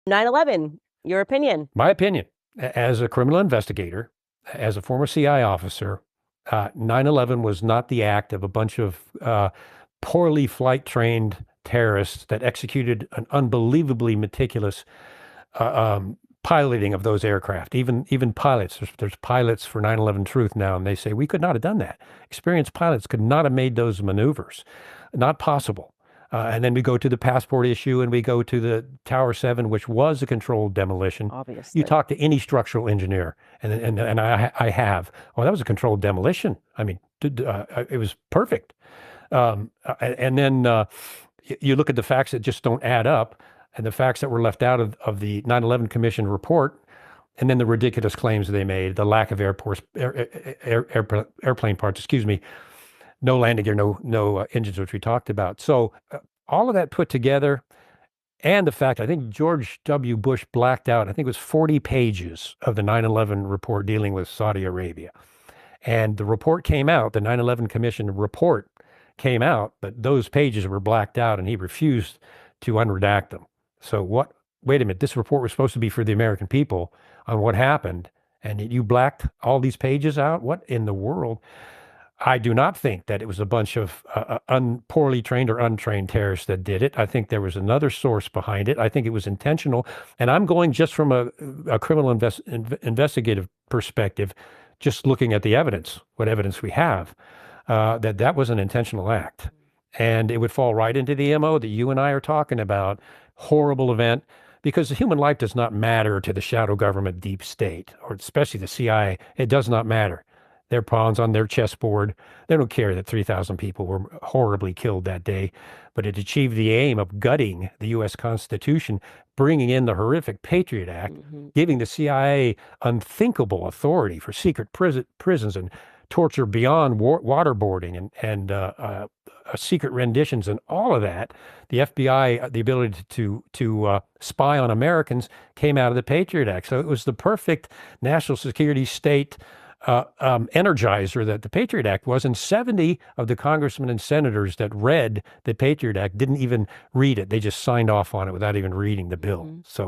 9/11, your opinion. My opinion, as a criminal investigator, as a former CI officer, 9/11 was not the act of a bunch of poorly flight trained terrorists that executed an unbelievably meticulous piloting of those aircraft. Even pilots, there's pilots for 9/11 Truth now, and they say we could not have done that. Experienced pilots could not have made those maneuvers. Not possible. And then we go to the passport issue, and we go to the Tower 7, which was a controlled demolition. Obviously. You talk to any structural engineer, and I have. Well, that was a controlled demolition. I mean, it was perfect. And then you look at the facts that just don't add up, and the facts that were left out of the 9/11 Commission report, and then the ridiculous claims they made, the lack of airplane parts, excuse me, no landing gear, no engines, which we talked about. So all of that put together, and the fact I think George W. Bush blacked out, I think it was 40 pages of the 9/11 report dealing with Saudi Arabia. And the report came out, the 9/11 Commission report came out, but those pages were blacked out, and he refused to unredact them. So wait a minute, this report was supposed to be for the American people on what happened, and you blacked all these pages out? What in the world? I do not think that it was a bunch of poorly trained or untrained terrorists that did it. I think there was another source behind it. I think it was intentional. And I'm going just from a criminal investigative perspective, just looking at the evidence, what evidence we have, that was an intentional act. And it would fall right into the MO that you and I are talking about, horrible event, because human life does not matter to the shadow government deep state, or especially the CIA. It does not matter. They're pawns on their chessboard. They don't care that 3,000 people were horribly killed that day, but it achieved the aim of gutting the U.S. Constitution, bringing in the horrific Patriot Act, giving the CIA unthinkable authority for secret prisons and torture beyond waterboarding and secret renditions and all of that. The FBI, the ability to spy on Americans, came out of the Patriot Act. So it was the perfect national security state energizer that the Patriot Act was, and 70 of the congressmen and senators that read the Patriot Act didn't even read it. They just signed off on it without even reading the bill. So